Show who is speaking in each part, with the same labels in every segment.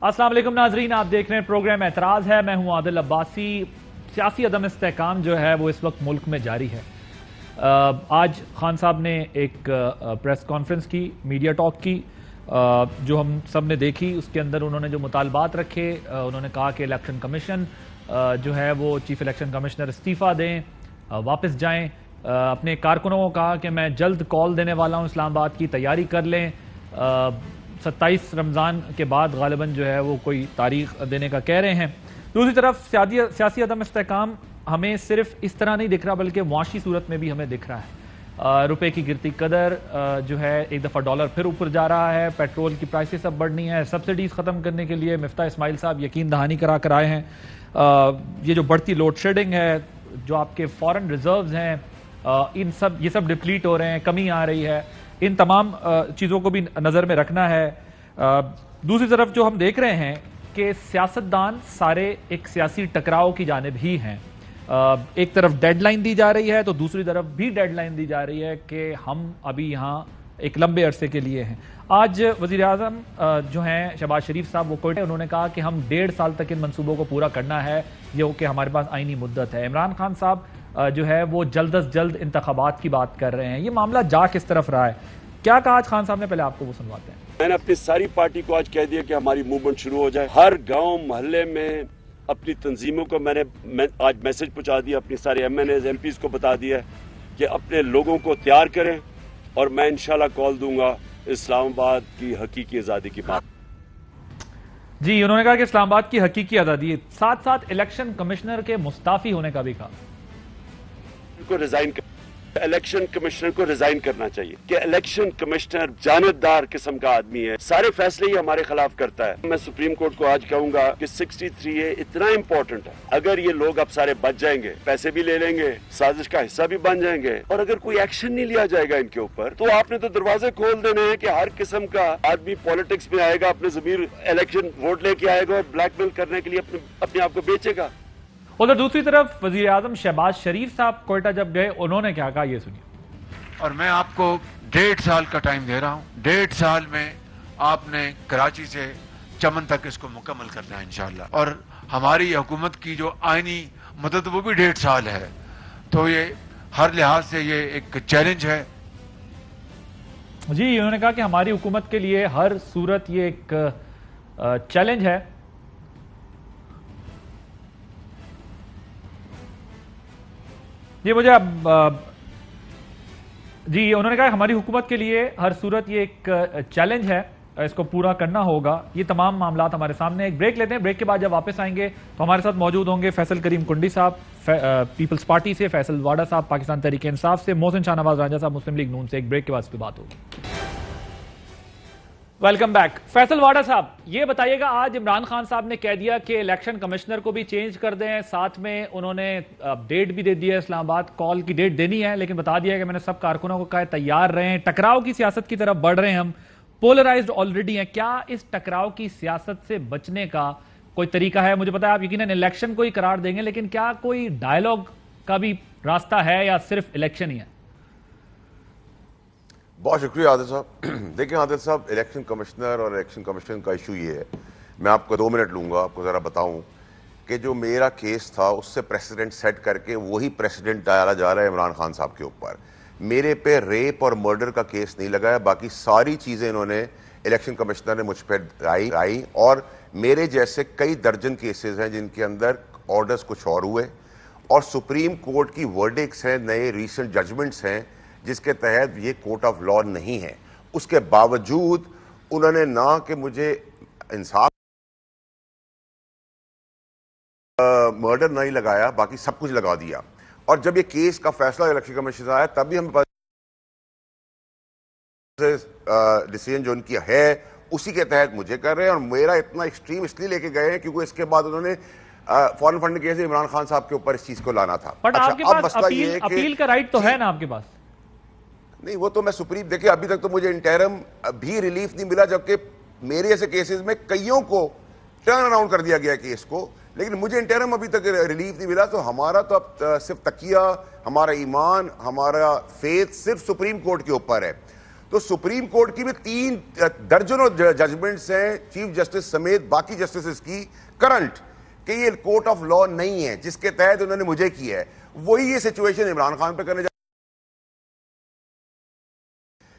Speaker 1: अस्सलाम वालेकुम नाजरीन, आप देख रहे हैं प्रोग्राम एतराज है। मैं हूं आदिल अब्बासी। सियासी अदम इस्तेहकाम जो है वो इस वक्त मुल्क में जारी है। आज खान साहब ने एक प्रेस कॉन्फ्रेंस की, मीडिया टॉक की, जो हम सब ने देखी। उसके अंदर उन्होंने जो मुतालबात रखे, उन्होंने कहा कि इलेक्शन कमीशन जो है वो चीफ इलेक्शन कमिश्नर इस्तीफ़ा दें, वापस जाएं। अपने कारकुनों को कहा कि मैं जल्द कॉल देने वाला हूं, इस्लामाबाद की तैयारी कर लें। 27 रमज़ान के बाद गालिबन जो है वो कोई तारीख देने का कह रहे हैं। दूसरी तरफ सियासी अदम इस्तेहकाम हमें सिर्फ इस तरह नहीं दिख रहा, बल्कि मुआशी सूरत में भी हमें दिख रहा है। रुपए की गिरती कदर जो है, एक दफ़ा डॉलर फिर ऊपर जा रहा है, पेट्रोल की प्राइसेस अब बढ़नी है। सब्सिडीज़ ख़त्म करने के लिए मिफ्ता इस्माइल साहब यकीन दहानी करा कर आए हैं। ये जो बढ़ती लोड शेडिंग है, जो आपके फॉरेन रिजर्व्स हैं, ये सब डिप्लीट हो रहे हैं, कमी आ रही है। इन तमाम चीज़ों को भी नज़र में रखना है। दूसरी तरफ जो हम देख रहे हैं कि सियासतदान सारे एक सियासी टकराव की जानिब ही हैं। एक तरफ डेडलाइन दी जा रही है तो दूसरी तरफ भी डेडलाइन दी जा रही है कि हम अभी यहाँ एक लंबे अरसे के लिए हैं। आज वज़ीर आज़म जो हैं शहबाज शरीफ साहब, वो कोयटे, उन्होंने कहा कि हम 1.5 साल तक इन मंसूबों को पूरा करना है, ये कि हमारे पास आईनी मुद्दत है। इमरान खान साहब जो है वो जल्द अज जल्द इंतखाबात की बात कर रहे हैं। ये मामला जा किस तरफ रहा है, क्या कहा आज खान साहब ने, पहले आपको वो सुनवाते हैं।
Speaker 2: मैंने अपनी सारी पार्टी को आज कह दिया कि हमारी मूवमेंट शुरू हो जाए। हर गांव मोहल्ले में अपनी तंजीमों को मैंने आज मैसेज पहुंचा दिया, अपनी सारे MNAs MPs को बता दिया कि अपने लोगों को तैयार करें, और मैं इंशाल्लाह कॉल दूंगा इस्लामाबाद की हकीकी आज़ादी की बात।
Speaker 1: जी, उन्होंने कहा कि इस्लामाबाद की हकीकी आज़ादी, साथ साथ इलेक्शन कमिश्नर के मुस्ताफी होने का भी कहा।
Speaker 2: इलेक्शन कमिश्नर को रिजाइन करना चाहिए कि इलेक्शन कमिश्नर जानबदार किस्म का आदमी है, सारे फैसले ही हमारे खिलाफ करता है। मैं सुप्रीम कोर्ट को आज कहूंगा कि 63A इतना इंपॉर्टेंट है। अगर ये लोग अब सारे बच जाएंगे, पैसे भी ले लेंगे, साजिश का हिस्सा भी बन जाएंगे, और अगर कोई एक्शन नहीं लिया जाएगा इनके ऊपर, तो आपने तो दरवाजे खोल देने हैं कि हर किस्म का आदमी पॉलिटिक्स में आएगा, अपने जमीर इलेक्शन वोट लेके आएगा और ब्लैकमेल करने के लिए अपने आप को बेचेगा।
Speaker 1: उधर दूसरी तरफ वजीर आजम शहबाज शरीफ साहब कोयटा जब गए, उन्होंने क्या कहा, ये सुनिए।
Speaker 3: और मैं आपको 1.5 साल का टाइम दे रहा हूं। 1.5 साल में आपने कराची से चमन तक इसको मुकम्मल करना है इंशाल्लाह। और हमारी हुकूमत की जो आईनी मदद वो भी 1.5 साल है, तो ये हर लिहाज से ये एक चैलेंज है।
Speaker 1: जी, उन्होंने कहा कि हमारी हुकूमत के लिए हर सूरत ये एक चैलेंज है। जी, मुझे अब जी, उन्होंने कहा हमारी हुकूमत के लिए हर सूरत ये एक चैलेंज है, इसको पूरा करना होगा। ये तमाम मामलात हमारे सामने। एक ब्रेक लेते हैं, ब्रेक के बाद जब वापस आएंगे तो हमारे साथ मौजूद होंगे फैसल करीम कुंडी साहब पीपल्स पार्टी से, फैसल वाडा साहब पाकिस्तान तहरीक इंसाफ से, मोहसिन शाहनवाज रांझा साहब मुस्लिम लीग नून से। एक ब्रेक के बाद इस पर बात होगी। Welcome back. फैसल वाडा साहब, ये बताइएगा, आज इमरान खान साहब ने कह दिया कि इलेक्शन कमिश्नर को भी चेंज कर दें, साथ में उन्होंने डेट भी दे दी है, इस्लामाबाद कॉल की डेट देनी है, लेकिन बता दिया है कि मैंने सब कारकुनों को कहा तैयार रहें। टकराव की सियासत की तरफ बढ़ रहे हैं हम, पोलराइज्ड ऑलरेडी हैं। क्या इस टकराव की सियासत से बचने का कोई तरीका है? मुझे पता है आप यकीनन इलेक्शन को ही करार देंगे, लेकिन क्या कोई डायलॉग का भी रास्ता है या सिर्फ इलेक्शन ही है?
Speaker 4: बहुत शुक्रिया आदिल साहब। देखिए आदिल साहब, इलेक्शन कमिश्नर और इलेक्शन कमीशन का इशू ये है, मैं आपको 2 मिनट लूंगा, आपको ज़रा बताऊं कि जो मेरा केस था उससे प्रेसिडेंट सेट करके वही प्रेसिडेंट डाला जा रहा है इमरान खान साहब के ऊपर। मेरे पे रेप और मर्डर का केस नहीं लगाया, बाकी सारी चीज़ें इन्होंने इलेक्शन कमिश्नर ने मुझ पर आई, और मेरे जैसे कई दर्जन केसेस हैं जिनके अंदर ऑर्डर्स कुछ और हुए, और सुप्रीम कोर्ट की वर्डिक्ट्स हैं, नए रिसेंट जजमेंट्स हैं जिसके तहत ये कोर्ट ऑफ लॉ नहीं है। उसके बावजूद उन्होंने ना कि मुझे इंसाफ मर्डर नहीं लगाया, बाकी सब कुछ लगा दिया। और जब ये केस का फैसला इलेक्शन कमीशन से आया तब भी हमें डिसीजन जो उनकी है उसी के तहत मुझे कर रहे हैं, और मेरा इतना एक्सट्रीम इसलिए लेके गए हैं क्योंकि इसके बाद उन्होंने foreign fund case Imran Khan साहब के ऊपर इस चीज को लाना था।
Speaker 1: बट आपके पास अपील का राइट तो है ना आपके पास?
Speaker 4: नहीं, वो तो मैं सुप्रीम, देखिए अभी तक तो मुझे इंटरम भी रिलीफ नहीं मिला, जबकि मेरे ऐसे केसेस में कईयों को टर्न अराउंड कर दिया गया केस को, लेकिन मुझे इंटरम अभी तक रिलीफ नहीं मिला। तो हमारा तो अब सिर्फ तकिया, हमारा ईमान, हमारा फेथ सिर्फ सुप्रीम कोर्ट के ऊपर है। तो सुप्रीम कोर्ट की भी 3 दर्जनों जजमेंट्स हैं चीफ जस्टिस समेत बाकी जस्टिस की करंट कि ये कोर्ट ऑफ लॉ नहीं है, जिसके तहत उन्होंने मुझे किया है। वही ये सिचुएशन इमरान खान पे करने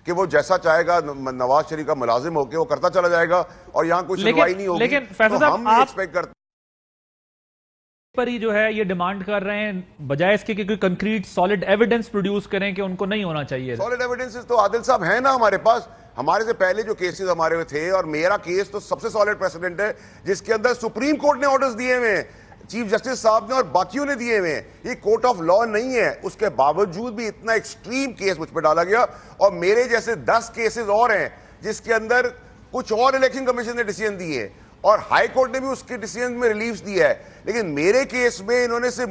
Speaker 4: कि वो जैसा चाहेगा नवाज शरीफ का मुलाजिम होकर वो करता चला जाएगा और यहां कोई सुनवाई नहीं होगी।
Speaker 1: लेकिन फैसल साहब,
Speaker 4: हम
Speaker 1: आप
Speaker 4: एक्सपेक्ट करते
Speaker 1: पर ही जो है ये डिमांड कर रहे हैं बजाय इसके कि कोई कंक्रीट सॉलिड एविडेंस प्रोड्यूस करें कि उनको नहीं होना चाहिए।
Speaker 4: सॉलिड एविडेंसेस तो आदिल साहब है ना हमारे पास, हमारे से पहले जो केसेस हमारे में थे, और मेरा केस तो सबसे सॉलिड प्रेसिडेंट है जिसके अंदर सुप्रीम कोर्ट ने ऑर्डर्स दिए हुए हैं, चीफ जस्टिस साहब ने और बाकियों ने दिए हुए हैं। ये कोर्ट ऑफ लॉ नहीं है, उसके बावजूद भी इतना एक्सट्रीम केस मुझ पर डाला गया। और मेरे जैसे 10 केसेस और हैं जिसके अंदर कुछ और इलेक्शन कमीशन ने डिसीजन दिए और हाई कोर्ट ने भी उसके डिसीजन में रिलीफ दिया है, लेकिन मेरे केस में इन्होंने सिर्फ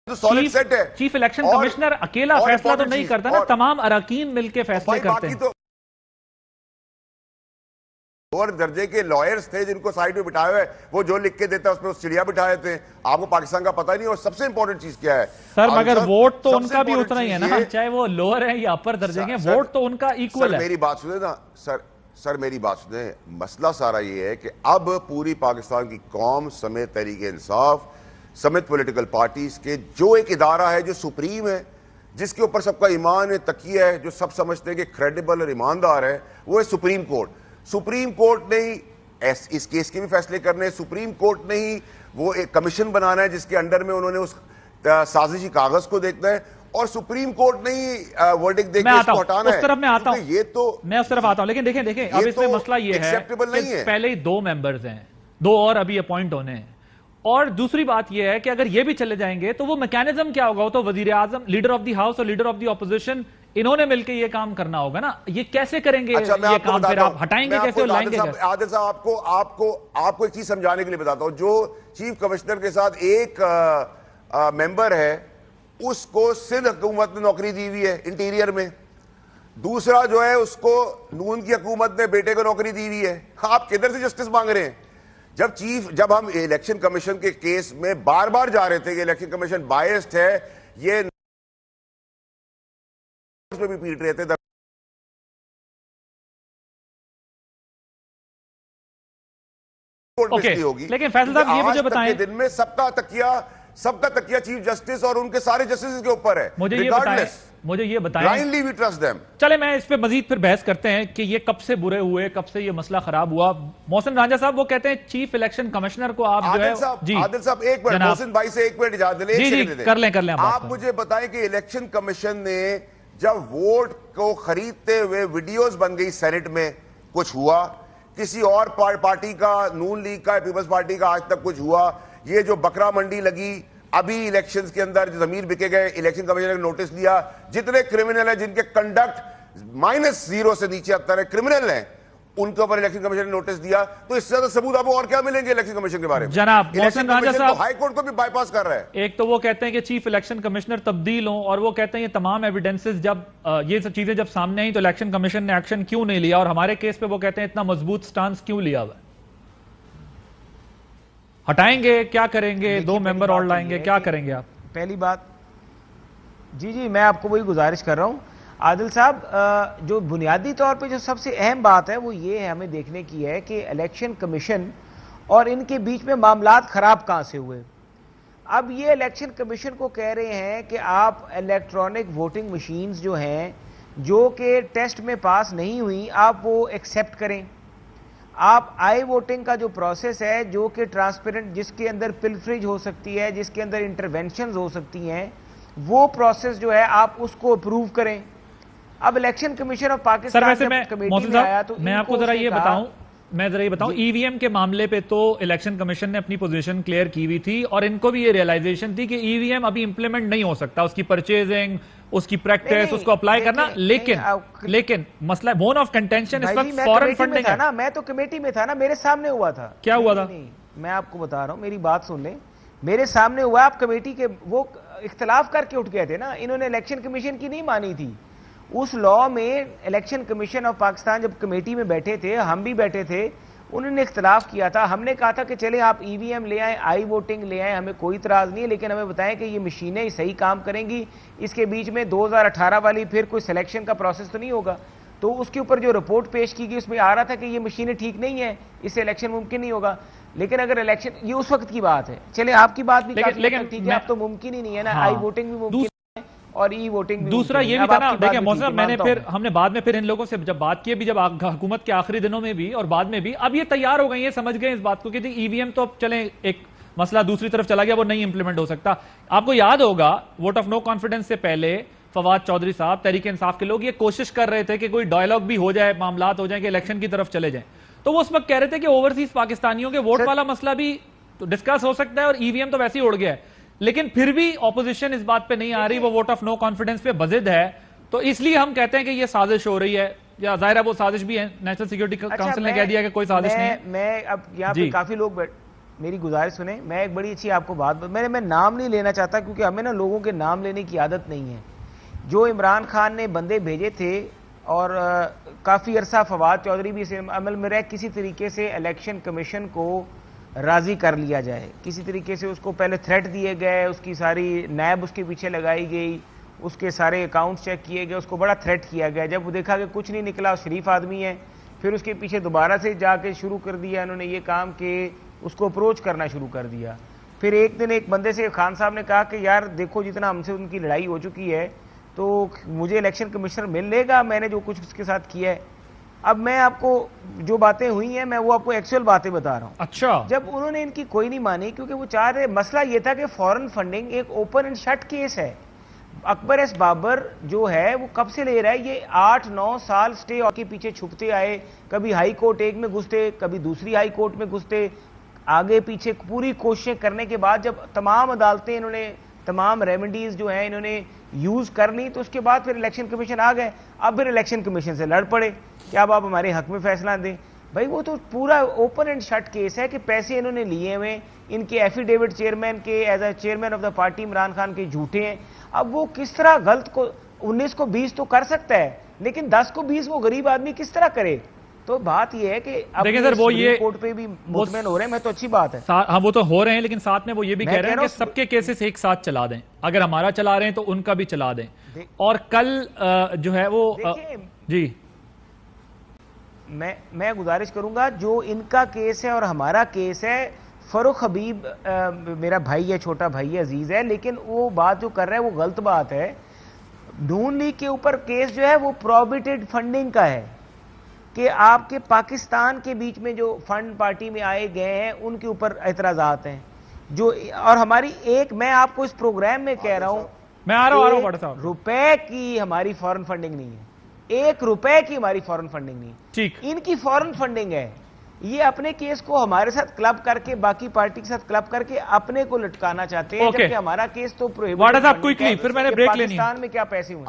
Speaker 4: सॉलिड सेट है।
Speaker 1: चीफ इलेक्शन कमिश्नर अकेला फैसला तो नहीं करता ना, तमाम अरकान मिलकर फैसले करते हैं।
Speaker 4: तो लोअर दर्जे के लॉयर्स थे जिनको साइड में बिठाए हुए, वो जो लिख के देता उसमें उस चिड़िया बिठाए थे। आपको पाकिस्तान का पता ही नहीं। और सबसे इंपॉर्टेंट चीज क्या है
Speaker 1: सर, मगर वोट तो उनका भी उतना ही है ना, चाहे वो लोअर है या अपर दर्जे के, वोट तो उनका इक्वल है।
Speaker 4: मेरी बात सुने ना सर मेरी बात सुने। मसला सारा ये है कि अब पूरी पाकिस्तान की कौम समेत तहरीक इंसाफ समेत पॉलिटिकल पार्टीज के जो एक इदारा है जो सुप्रीम है, जिसके ऊपर सबका ईमान है, तकिया है, जो सब समझते हैं कि क्रेडिबल और ईमानदार है, वो है सुप्रीम कोर्ट। सुप्रीम कोर्ट ने ही इस केस के भी फैसले करने हैं। सुप्रीम कोर्ट ने ही वो एक कमीशन बनाना है जिसके अंडर में उन्होंने उस साजिशी कागज को देखना है, और सुप्रीम कोर्ट ने ही वर्डिक्ट देके इसको हटाना है।
Speaker 1: उस तरफ मैं आता हूं,
Speaker 4: ये तो
Speaker 1: मैं उस तरफ आता हूं, लेकिन देखें अब इसमें मसला ये है कि पहले ही 2 मेंबर्स हैं, 2 और अभी अपॉइंट होने हैं। और दूसरी बात यह है कि अगर ये भी चले जाएंगे तो वो मैकेनिज्म क्या होगा? तो वजीर आजम, लीडर ऑफ द हाउस और लीडर ऑफ द ऑपोजिशन, इन्होंने मिलकर ये काम करना होगा ना। ये कैसे करेंगे?
Speaker 4: अच्छा,
Speaker 1: ये काम फिर आप हटाएंगे कैसे और लाएंगे कैसे?
Speaker 4: आदिल साहब आपको एक चीज समझाने के लिए बताता हूं। जो चीफ कमिश्नर के साथ एक मेंबर है उसको सिंध हुकूमत ने नौकरी दी हुई है इंटीरियर में, दूसरा जो है उसको नून की हुकूमत ने बेटे को नौकरी दी हुई है। आप किधर से जस्टिस मांग रहे हैं? जब हम इलेक्शन कमीशन के केस में बार बार जा रहे थे कि इलेक्शन कमीशन बायस्ड है, ये उसमें भी पीट रहे थे।
Speaker 1: होगी, लेकिन फैसल साहब ये मुझे बताएं,
Speaker 4: दिन में सबका तकिया चीफ जस्टिस और उनके सारे जस्टिस के ऊपर है।
Speaker 1: मुझे ये बताएं
Speaker 4: ब्लाइंडली वी ट्रस्ट देम।
Speaker 1: चले मैं इस पे मजीद फिर बहस करते हैं कि ये कब से बुरे हुए, कब से ये मसला खराब हुआ। मोहसिन रांझा साहब वो कहते हैं चीफ इलेक्शन कमिश्नर को आप जो है जी
Speaker 4: आदिल साहब एक मिनट, मोहसिन भाई से एक मिनट इजाजत ले,
Speaker 1: जी कर लें
Speaker 4: आप मुझे बताएं कि इलेक्शन कमीशन ने जब वोट को खरीदते हुए वीडियोस बन गई सेनेट में, कुछ हुआ? किसी और पार्टी का, नून लीग का, पीपल्स पार्टी का आज तक कुछ हुआ? ये जो बकरा मंडी लगी अभी इलेक्शंस के अंदर, जो जमीर बिके गए, इलेक्शन कमीशन ने नोटिस लिया, जितने क्रिमिनल हैं जिनके कंडक्ट -0 से नीचे अब तक क्रिमिनल हैं, उनके ऊपर इलेक्शन कमीशन ने नोटिस दिया। तो इससे ज्यादा सबूत आपको और क्या मिलेंगे इलेक्शन कमीशन के बारे में?
Speaker 1: जनाब मोहसिन रांझा साहब
Speaker 4: हाई कोर्ट को भी बाईपास कर रहा है।
Speaker 1: एक तो वो कहते हैं कि चीफ इलेक्शन कमिश्नर तब्दील हो, और वो कहते हैं ये तमाम एविडेंसेस जब ये सब चीजें जब सामने आई तो इलेक्शन कमीशन ने एक्शन क्यों नहीं लिया, और हमारे केस पे वो कहते हैं इतना मजबूत स्टांस क्यों लिया हुआ? हटाएंगे? क्या करेंगे? 2 मेंबर और लाएंगे? क्या करेंगे आप?
Speaker 5: पहली बात जी मैं आपको वही गुजारिश कर रहा हूं आदिल साहब, जो बुनियादी तौर पे जो सबसे अहम बात है वो ये है, हमें देखने की है कि इलेक्शन कमीशन और इनके बीच में मामलात खराब कहां से हुए। अब ये इलेक्शन कमीशन को कह रहे हैं कि आप इलेक्ट्रॉनिक वोटिंग मशीन्स जो हैं, जो कि टेस्ट में पास नहीं हुई, आप वो एक्सेप्ट करें। आप आई वोटिंग का जो प्रोसेस है, जो कि ट्रांसपेरेंट, जिसके अंदर पिलफरेज हो सकती है, जिसके अंदर इंटरवेंशंस हो सकती हैं, वो प्रोसेस जो है आप उसको अप्रूव करें। अब election commission of Pakistan committee में आया तो
Speaker 1: मैं आपको जरा ये बताऊं, ईवीएम के मामले पे तो इलेक्शन कमीशन ने अपनी पोजीशन क्लियर की हुई थी, और इनको भी ये रियलाइजेशन थी कि ईवीएम अभी इंप्लीमेंट नहीं हो सकता, उसकी परचेजिंग, उसकी प्रैक्टिस, उसको अप्लाई करना। लेकिन मसला बोन ऑफ कंटेंशन इस वक्त फॉरेन फंडिंग है
Speaker 5: ना। मैं तो कमेटी में था ना, मेरे सामने हुआ था।
Speaker 1: क्या हुआ था?
Speaker 5: मैं आपको बता रहा हूं, मेरी बात सुन लें, मेरे सामने हुआ। आप कमेटी के वो इख्तलाफ करके उठ गए थे ना, इन्होंने इलेक्शन कमीशन की नहीं मानी थी। उस लॉ में इलेक्शन कमीशन ऑफ पाकिस्तान जब कमेटी में बैठे थे, हम भी बैठे थे, उन्होंने इख्तलाफ किया था। हमने कहा था कि चले आप ईवीएम ले आए, आई वोटिंग ले आए, हमें कोई इतराज़ नहीं है, लेकिन हमें बताएं कि ये मशीनें सही काम करेंगी। इसके बीच में 2018 वाली फिर कोई सिलेक्शन का प्रोसेस तो नहीं होगा। तो उसके ऊपर जो रिपोर्ट पेश की गई उसमें आ रहा था कि ये मशीनें ठीक नहीं है, इससे इलेक्शन मुमकिन नहीं होगा। लेकिन अगर इलेक्शन, ये उस वक्त की बात है, चले आपकी बात भी लेकिन ठीक है, अब तो मुमकिन ही नहीं है ना। आई वोटिंग भी मुमकिन है और ई वोटिंग भी।
Speaker 1: दूसरा ये भी था ना, देखिए मोहसिन, मैंने फिर हमने बाद में फिर इन लोगों से जब बात की भी, जब हुकूमत के आखिरी दिनों में भी और बाद में भी, अब ये तैयार हो गई है, समझ गए इस बात को कि ईवीएम तो अब चले, एक मसला दूसरी तरफ चला गया, वो नहीं इंप्लीमेंट हो सकता। आपको याद होगा वोट ऑफ नो कॉन्फिडेंस से पहले फवाद चौधरी साहब, तहरीक इंसाफ के लोग ये कोशिश कर रहे थे कि कोई डायलॉग भी हो जाए, मामलात हो जाए कि इलेक्शन की तरफ चले जाएं। तो वो उस वक्त कह रहे थे कि ओवरसीज पाकिस्तानियों के वोट वाला मसला भी तो डिस्कस हो सकता है और ईवीएम तो वैसे ही उड़ गया है। लेकिन फिर भी ऑपोजिशन इस बात पे नहीं आ रही, वो वोट ऑफ नो कॉन्फिडेंस पे बजिद है। तो इसलिए हम कहते हैं कि ये साजिश हो रही है, या जाहिर है वो साजिश भी है, नेशनल सिक्योरिटी काउंसिल ने कह दिया कि कोई साजिश नहीं है।
Speaker 5: मैं अब यहाँ पे काफी लोग, मेरी गुजारिश सुने, मैं एक बड़ी अच्छी आपको बात, मैं नाम नहीं लेना चाहता क्योंकि हमें ना लोगों के नाम लेने की आदत नहीं है। जो इमरान खान ने बंदे भेजे थे और काफ़ी अरसा फवाद चौधरी भी इस अमल में रहे, किसी तरीके से इलेक्शन कमीशन को राज़ी कर लिया जाए, किसी तरीके से उसको पहले थ्रेट दिए गए, उसकी सारी नैब उसके पीछे लगाई गई, उसके सारे अकाउंट्स चेक किए गए, उसको बड़ा थ्रेट किया गया। जब वो देखा कि कुछ नहीं निकला, शरीफ आदमी है, फिर उसके पीछे दोबारा से जाके शुरू कर दिया उन्होंने ये काम कि उसको अप्रोच करना शुरू कर दिया। फिर एक दिन एक बंदे से खान साहब ने कहा कि यार देखो, जितना हमसे उनकी लड़ाई हो चुकी है तो मुझे इलेक्शन कमिश्नर मिल लेगा, मैंने जो कुछ उसके साथ किया है। अब मैं आपको जो बातें हुई हैं, मैं वो आपको एक्चुअल बातें बता रहा हूँ।
Speaker 1: अच्छा,
Speaker 5: जब उन्होंने इनकी कोई नहीं मानी, क्योंकि वो चाह रहे, मसला ये था कि फॉरेन फंडिंग एक ओपन एंड शट केस है। अकबर एस बाबर जो है वो कब से ले रहा है, ये 8-9 साल स्टे के पीछे छुपते आए, कभी हाई कोर्ट एक में घुसते, कभी दूसरी हाई कोर्ट में घुसते, आगे पीछे पूरी कोशिशें करने के बाद जब तमाम अदालतें, इन्होंने तमाम रेमेडीज जो है इन्होंने यूज कर ली, तो उसके बाद फिर इलेक्शन कमीशन आ गए। अब फिर इलेक्शन कमीशन से लड़ पड़े कि अब आप हमारे हक में फैसला दें। भाई वो तो पूरा ओपन एंड शट केस है कि पैसे इन्होंने लिए हुए, इनके एफिडेविट चेयरमैन के as a chairman of the party Imran Khan के झूठे हैं। अब वो किस तरह गलत को 19 को 20 तो कर सकता है, लेकिन 10 को 20 वो गरीब आदमी किस तरह करे। तो बात ये है कि अब
Speaker 1: देखिए सर, वो ये
Speaker 5: कोर्ट पे भी मुतमईन हो रहे हैं, मैं तो अच्छी बात है।
Speaker 1: हाँ, वो तो हो रहे हैं, लेकिन साथ में वो ये भी कह रहे हैं कि सबके केसेस एक साथ चला दें, अगर हमारा चला रहे हैं तो उनका भी चला दें। और कल जो है वो जी,
Speaker 5: मैं गुजारिश करूंगा, जो इनका केस है और हमारा केस है, फरूख हबीब मेरा भाई है, छोटा भाई है, अजीज है, लेकिन वो बात जो कर रहा है वो गलत बात है। नून लीग के ऊपर केस जो है वो प्रोहिबिटेड फंडिंग का है कि आपके पाकिस्तान के बीच में जो फंड पार्टी में आए गए हैं उनके ऊपर एतराजात हैं जो, और हमारी एक, मैं आपको इस प्रोग्राम में कह रहा हूं,
Speaker 1: मैं आ रहा हूं,
Speaker 5: रुपए की हमारी फॉरेन फंडिंग नहीं है, 1 रुपए की हमारी फॉरेन फंडिंग नहीं है, ठीक, इनकी फॉरेन फंडिंग है। ये अपने केस को हमारे साथ क्लब करके, बाकी पार्टी के साथ क्लब करके अपने को लटकाना चाहते हैं, जबकि हमारा केस तो
Speaker 1: क्विकली, फिर मैंने ब्रेक लेनी है।
Speaker 5: पाकिस्तान में क्या पैसे हुए?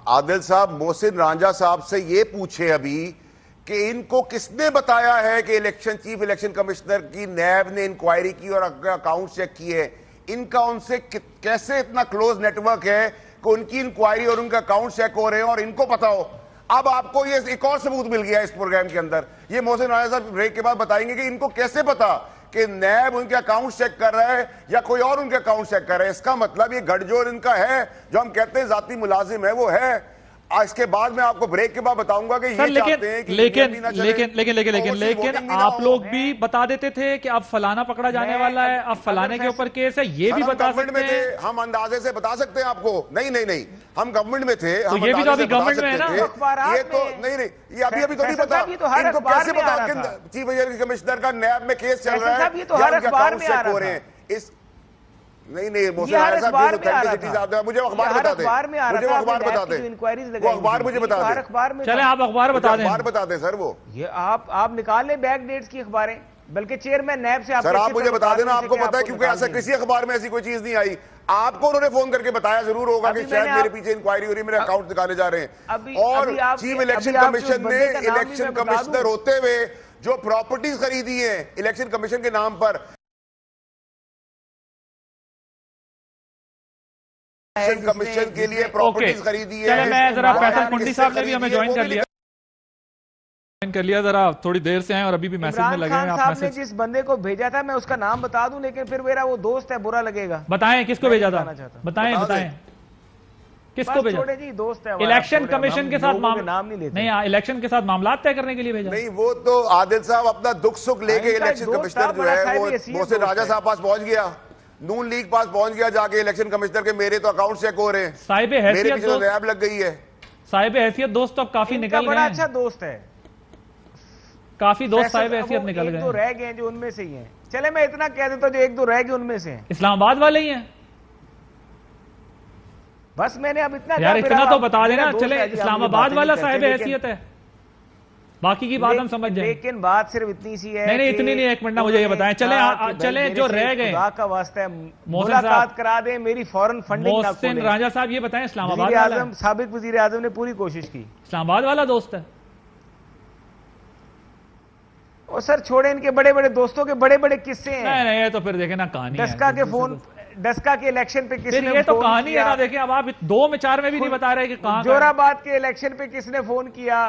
Speaker 4: आदिल साहब, मोहसिन रांझा साहब से ये पूछे अभी कि इनको किसने बताया है कि चीफ इलेक्शन कमिश्नर की नैब ने इंक्वायरी की और अकाउंट चेक किए। इनका उनसे कैसे इतना क्लोज नेटवर्क है कि उनकी इंक्वायरी और उनका अकाउंट चेक हो रहे हैं और इनको पता हो। अब आपको ये एक और सबूत मिल गया इस प्रोग्राम के अंदर। ये मोहसिन रांझा साहब ब्रेक के बाद बताएंगे कि इनको कैसे पता कि नैब उनके अकाउंट चेक कर रहा है या कोई और उनके अकाउंट चेक कर रहा है। इसका मतलब ये गठजोड़ इनका है, जो हम कहते हैं जाती मुलाजिम है, वो है। इसके बाद मैं आपको ब्रेक के बाद बताऊंगा कि ये चाहते हैं कि
Speaker 1: लेकिन आप लोग भी बता देते थे कि अब फलाना पकड़ा जाने वाला है, अब फलाने के ऊपर केस है, ये भी बता सकते हैं।
Speaker 4: हम अंदाजे से बता सकते हैं आपको। नहीं, हम गवर्नमेंट में थे,
Speaker 1: तो ये भी तो अभी गवर्नमेंट में है ना।
Speaker 4: ये तो नहीं, ये अभी तो नहीं पता। इनको कैसे पता चीफ इलेक्शन कमिश्नर का नैब में केस चल रहा है,
Speaker 5: ये तो हर अखबार में आ रहा है।
Speaker 4: नहीं, मुझे अखबार बता दे, मुझे अखबार बता दे, वो अखबार मुझे बता दे।
Speaker 1: चले आप अखबार बता दें,
Speaker 4: अखबार बता दें सर। वो
Speaker 5: ये आप निकाल लें बैक डेट्स की अखबारें, बल्कि चेयरमैन नैब से
Speaker 4: सर आप मुझे बता देना, आपको पता है, क्योंकि ऐसा किसी अखबार में ऐसी कोई चीज नहीं आई। आपको उन्होंने फोन करके बताया जरूर होगा कि शायद मेरे पीछे इंक्वायरी हो रही है, मेरे अकाउंट निकाले जा रहे हैं। और चीफ इलेक्शन कमीशन ने इलेक्शन कमिश्नर होते हुए जो प्रॉपर्टीज खरीदी है इलेक्शन कमीशन के नाम पर, कमीशन के लिए प्रॉपर्टीज खरीदी है।
Speaker 1: मैं जरा फैसल कुंडी साहब ने भी हमें ज्वाइन कर लिया। कर लिया, जरा थोड़ी देर से आए और अभी भी मैसेज में लगे हैं।
Speaker 5: इमरान खान साहब ने जिस बंदे को भेजा था, मैं उसका नाम बता दूं, लेकिन फिर मेरा वो दोस्त है, बुरा लगेगा।
Speaker 1: बताएं किसको भेजा था, बताएं बताएं किसको भेजा?
Speaker 5: छोड़े जी, दोस्त है।
Speaker 1: इलेक्शन कमीशन के साथ
Speaker 5: नाम नहीं लेते।
Speaker 1: नहीं, इलेक्शन के साथ मामला तय करने के लिए भेजा?
Speaker 4: नहीं, वो तो आदिल साहब अपना दुख सुख लेके इलेक्शन कमिश्नर जो है वो से राजा साहब पास पहुंच गया, नून लीग पास पहुंच गया जाके इलेक्शन कमिश्नर के, मेरे तो अकाउंट चेक हो रहे हैं,
Speaker 1: साहिब हैसियत दोस्त
Speaker 4: रैब लग गई है।
Speaker 1: साहिब हैसियत दोस्त तो अब काफी निकल गए,
Speaker 5: बड़ा अच्छा दोस्त है,
Speaker 1: काफी दोस्त साहिब हैसियत निकल गए।
Speaker 5: एक दो रह गए जो उनमें से ही हैं। चले मैं इतना कह देता हूं, जो एक दो रह गए उनमें से हैं।
Speaker 1: इस्लामाबाद वाले ही हैं?
Speaker 5: बस मैंने अब इतना
Speaker 1: यार इतना तो बता देना। चले इस्लामाबाद वाला साहिब हैसियत है, बाकी की बात हम समझ जाएं।
Speaker 5: लेकिन बात सिर्फ इतनी सी है।
Speaker 1: नहीं इतनी नहीं, एक मिनट ना मुझे ये बताएं। चले जो रह गए,
Speaker 5: खुदा का वास्ता है मुलाकात करा दें, मेरी फौरन फंडिंग ना खोलें।
Speaker 1: मोहसिन राजा साहब ये बताएं, इस्लामाबाद
Speaker 5: वाला साबिक वजीर आजम ने पूरी कोशिश की,
Speaker 1: इस्लामाबाद वाला दोस्त है?
Speaker 5: और सर छोड़े, इनके बड़े बड़े दोस्तों के बड़े बड़े किस्से हैं।
Speaker 1: नहीं ये तो फिर देखे ना कहानी
Speaker 5: डस्का के फोन, डस्का के इलेक्शन पे किसने,
Speaker 1: ये तो कहानी है ना। देखें अब आप 2 में 4 में भी नहीं बता रहे कि कहां,
Speaker 5: जोराबाद के इलेक्शन पे किसने फोन किया।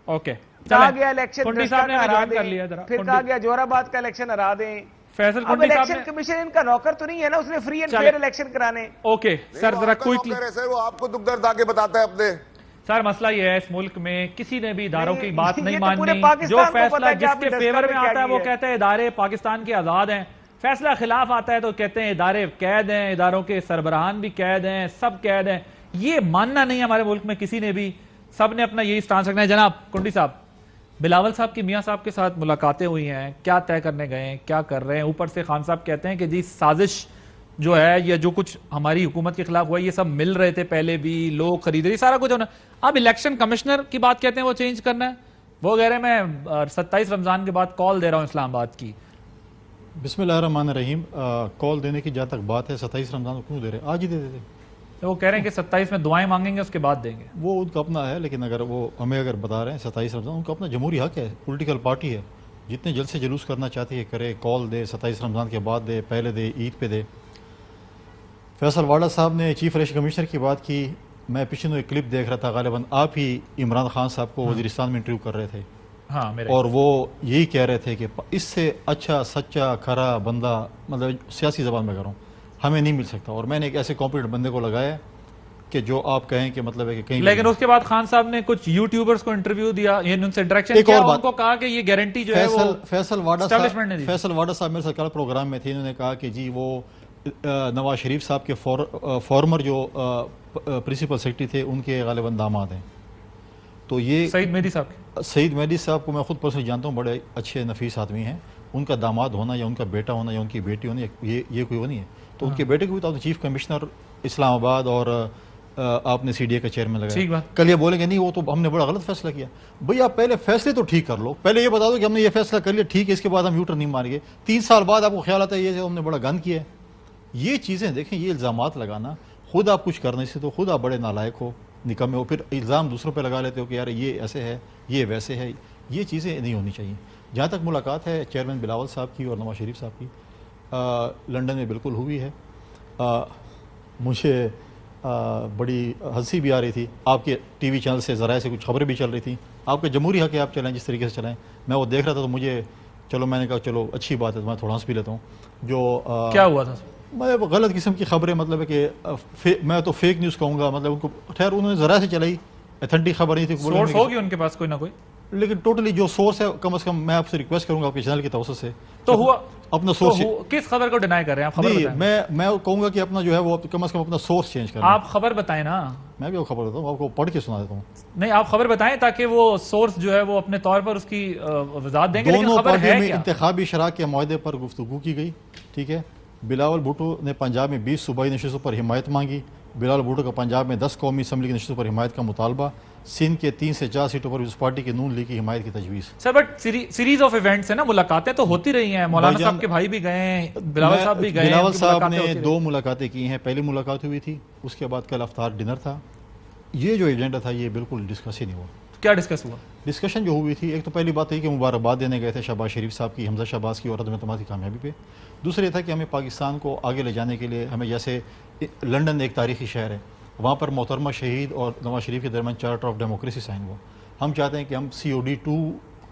Speaker 1: ओके,
Speaker 5: कहा गया इलेक्शन
Speaker 1: साहब ने ज्वाइन कर लिया,
Speaker 5: फिर कहा गया जोराबाद का इलेक्शन हरा दें।
Speaker 1: फैसल
Speaker 5: अब इलेक्शन कमीशन इनका नौकर तो नहीं है ना, उसने फ्री एंड फेयर इलेक्शन कराने।
Speaker 1: ओके सर, जरा क्विकली
Speaker 4: सर, वो आपको दुख दर्द आके बताता है अपने।
Speaker 1: सर मसला ये है, इस मुल्क में किसी ने भी इदारों की बात नहीं
Speaker 5: तो
Speaker 1: माननी। जो फैसला जिसके फेवर में आता है वो कहते हैं इदारे पाकिस्तान के आजाद हैं, फैसला खिलाफ आता है तो कहते हैं इदारे कैद हैं, इदारों के सरबराहान भी कैद हैं, सब कैद हैं। ये मानना नहीं है हमारे मुल्क में किसी ने भी, सब ने अपना यही स्टांस रखना है। जनाब कुंडी साहब, बिलावल साहब की मियां साहब के साथ मुलाकातें हुई हैं, क्या तय करने गए हैं, क्या कर रहे हैं? ऊपर से खान साहब कहते हैं कि जी साजिश जो है, या जो कुछ हमारी हुकूमत के खिलाफ हुआ, ये सब मिल रहे थे पहले भी, लोग खरीद रहे, सारा कुछ होना। अब इलेक्शन कमिश्नर की बात कहते हैं वो चेंज करना है, वो कह रहे हैं मैं 27 रमजान के बाद कॉल दे रहा हूं इस्लामाबाद की।
Speaker 6: बिस्मिल्लाहिर्रहमानिर्रहीम। कॉल देने की जहाँ तक बात है, 27 रमजान को क्यों दे रहे हैं, आज ही दे देते।
Speaker 1: तो वो कह रहे हैं कि 27 में दुआएं मांगेंगे, उसके बाद देंगे।
Speaker 6: वो उनका अपना है, लेकिन अगर वो हमें अगर बता रहे हैं 27 रमजान, उनका अपना जमहूरी हक है, पॉलिटिकल पार्टी है, जितने जल्द से जुलूस करना चाहती है करे, कॉल दे, 27 रमजान के बाद दे, पहले दे, ईद पे दे। फैसल वाडा साहब ने चीफ इलेक्शन कमिश्नर की बात की। मैं पिछले दिनों एक क्लिप देख रहा था, गालिबन आप ही इमरान खान साहब को वजीरिस्तान में इंटरव्यू कर रहे थे।
Speaker 1: हाँ,
Speaker 6: और वो यही कह रहे थे कि इससे अच्छा सच्चा खरा बंदा, मतलब सियासी जबान में कर रहा हूँ, हमें नहीं मिल सकता। और मैंने एक ऐसे कॉम्पिटेंट बंदे को लगाया कि जो आप कहें कि मतलब है कि कहीं,
Speaker 1: लेकिन उसके बाद खान साहब ने कुछ यूट्यूबर्स को इंटरव्यू दिया, उनसे इंटरेक्शन किया, उनको कहा कि ये गारंटी जो है वो
Speaker 6: फैसल वाडा साहब मेरे सरकार प्रोग्राम में थे। इन्होंने कहा कि जी वो नवाज शरीफ साहब के फॉर्मर जो प्रिंसिपल सेक्रेटरी थे, उनके गालिबन दामाद हैं। तो ये सईद मेहदी साहब को मैं खुद पर्सनली जानता हूँ, बड़े अच्छे नफीस आदमी हैं। उनका दामाद होना या उनका बेटा होना या उनकी बेटी होना, ये कोई वो नहीं है। तो उनके बेटे को भी तो चीफ कमिश्नर इस्लामाबाद और आपने CDA का चेयरमैन लगाया। कल ये बोलेंगे नहीं वो तो हमने बड़ा गलत फैसला किया। भाई आप पहले फैसले तो ठीक कर लो, पहले ये बता दो कि हमने ये फैसला कर लिया, ठीक है, इसके बाद हम यूटर्न नहीं मारेंगे। 3 साल बाद आपको ख्याल आता है ये हमने बड़ा गंद किया है। ये चीज़ें देखें, ये इल्ज़ामात लगाना, खुद आप कुछ करने से तो खुद आप बड़े नालायक हो, निकम्मे हो, फिर इल्ज़ाम दूसरों पे लगा लेते हो कि यार ये ऐसे है, ये वैसे है। ये चीज़ें नहीं होनी चाहिए। जहाँ तक मुलाकात है चेयरमैन बिलावल साहब की और नवाज शरीफ साहब की, लंदन में बिल्कुल हुई है। मुझे बड़ी हंसी भी आ रही थी। आपके TV चैनल से ज़राए से कुछ खबरें भी चल रही थी। आपके जमहूरी हक है, आप चलाएं जिस तरीके से चलाएं। मैं वो देख रहा था तो मुझे, चलो मैंने कहा चलो अच्छी बात है, तो मैं थोड़ा हंस भी लेता हूँ। जो
Speaker 1: क्या हुआ था?
Speaker 6: मैं गलत किस्म की खबरें, मतलब है कि मैं तो फेक न्यूज़ कहूँगा, मतलब उनको खैर उन्होंने ज़रा से चलाई, अथेंटिक खबर नहीं थी।
Speaker 1: सोर्स होगी उनके पास कोई ना कोई,
Speaker 6: लेकिन टोटली जो सोर्स है, कम से कम मैं आपसे रिक्वेस्ट करूंगा आपके चैनल की तवसत से,
Speaker 1: तो हुआ
Speaker 6: अपना सोर्स।
Speaker 1: किस खबर को डिनाई कर रहे हैं आप?
Speaker 6: नहीं, मैं कहूंगा कि अपना जो है वो कम से कम अपना सोर्स चेंज करें।
Speaker 1: आप खबर बताएं ना।
Speaker 6: मैं भी वो खबर देता हूँ, आपको पढ़ के सुना देता हूँ।
Speaker 1: नहीं, आप खबर बताएं ताकि वो सोर्स जो है वो अपने तौर पर उसकी वजाहत देंगे।
Speaker 6: दोनों पार्टियों में इंतखाबी शराक के मुआहदे पर गुफ्तगू की गई। ठीक है, बिलावल भुट्टो ने पंजाब में 20 सूबाई नशिस्तों पर हिमायत मांगी। बिलावल भुट्टो का पंजाब में 10 कौमी असम्बली की नशिस्तों पर हिमायत का मुतालबा। सिंध के 3 से 4 सीटों पर उस पार्टी के नून लीग की हिमायत की तजवीज़।
Speaker 1: Sir but series of events है ना, मुलाकातें तो होती रही हैं। मौलाना साहब के भाई भी गए, बिलावल साहब भी गए।
Speaker 6: बिलावल साहब ने 2 मुलाकातें की हैं। पहली मुलाकात हुई थी, उसके बाद कल अफ्तार डिनर था। ये जो एजेंडा था ये बिल्कुल डिस्कस ही नहीं हुआ।
Speaker 1: क्या डिस्कस हुआ?
Speaker 6: डिस्कशन जो हुई थी, एक तो पहली बात है कि मुबारकबाद देने गए थे शहबाज शरीफ साहब की, हमजा शहबाज की और अदम एतमाद की कामयाबी पे। दूसरी था कि हमें पाकिस्तान को आगे ले जाने के लिए, हमें जैसे लंदन एक तारीखी शहर है, वहाँ पर मोहतरमा शहीद और नवाज शरीफ के दरमियान चार्टर ऑफ डेमोक्रेसी साइन हुआ। हम चाहते हैं कि हम COD 2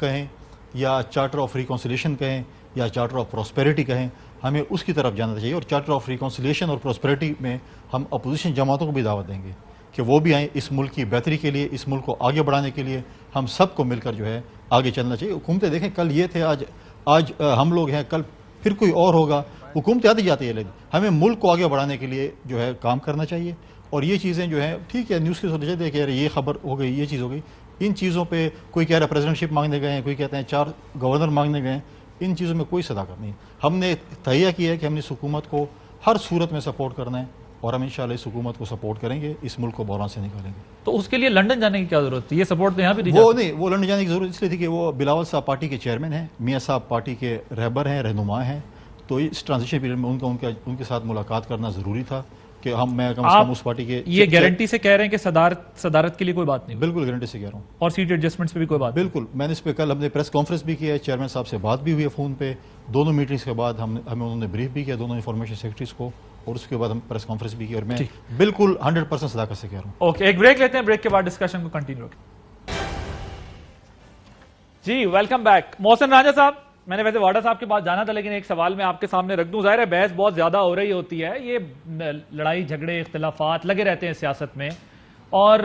Speaker 6: कहें या चार्टर ऑफ रिकॉन्सिलेशन कहें या चार्टर ऑफ प्रॉस्पेरिटी कहें, हमें उसकी तरफ जाना चाहिए। और चार्टर ऑफ रिकॉन्सिलेशन और प्रॉस्पेरिटी में हम अपोजिशन जमातों को भी दावत देंगे कि वो भी आएँ, इस मुल्क की बेहतरी के लिए, इस मुल्क को आगे बढ़ाने के लिए हम सबको मिलकर जो है आगे चलना चाहिए। हुकूमतें देखें, कल ये थे, आज हम लोग हैं, कल फिर कोई और होगा। हुकूमतें आती जाती है, लेकिन हमें मुल्क को आगे बढ़ाने के लिए जो है काम करना चाहिए। और ये चीज़ें जो है ठीक है, न्यूज़ की सोचते थे कि यार ये खबर हो गई, ये चीज़ हो गई, इन चीज़ों पे कोई कह रहा है प्रेसिडेंटशिप मांगने गए हैं, कोई कहते हैं 4 गवर्नर मांगने गए हैं, इन चीज़ों में कोई सदाकत नहीं। हमने तहैया किया है कि हमने इस हुकूमत को हर सूरत में सपोर्ट करना है और हम इंशाल्लाह इस हुकूमत को सपोर्ट करेंगे, इस मुल्क को बहरान से निकालेंगे।
Speaker 1: तो उसके लिए लंदन जाने की क्या जरूरत थी? ये सपोर्ट तो यहाँ भी
Speaker 6: वो नहीं, वो लंदन जाने की जरूरत इसलिए थी कि वो बिलावल साहब पार्टी के चेयरमैन हैं, मियाँ साहब पार्टी के रहबर हैं, रहनुमा हैं, तो इस ट्रांजिशन पीरियड में उनके साथ मुलाकात करना जरूरी था कि मैं कम से कम उस पार्टी के।
Speaker 1: ये गारंटी से कह रहे हैं कि सदारत के लिए कोई बात नहीं?
Speaker 6: बिल्कुल गारंटी से कह रहा हूँ।
Speaker 1: और सीट एडजस्टमेंट्स पे भी कोई बात?
Speaker 6: बिल्कुल, मैंने इस पे कल हमने प्रेस कॉन्फ्रेंस भी किया है, चेयरमैन साहब से बात भी हुई है फ़ोन पे, दोनों मीटिंग्स के बाद हमें उन्होंने ब्रीफ भी किया, दोनों इंफॉर्मेशन सेक्रेटरीज को, और उसके बाद हम प्रेस कॉन्फ्रेंस भी की, और मैं बिल्कुल 100% सदाकत से कह रहा हूँ।
Speaker 1: ओके, एक ब्रेक लेते हैं, ब्रेक के बाद डिस्कशन को कंटिन्यू रखें। जी वेलकम बैक। मोहसिन राजा साहब, मैंने वैसे वाडा साहब के पास जाना था, लेकिन एक सवाल मैं आपके सामने रख दूं। जाहिर है बहस बहुत ज्यादा हो रही होती है, ये लड़ाई झगड़े इख्तिलाफात लगे रहते हैं सियासत में, और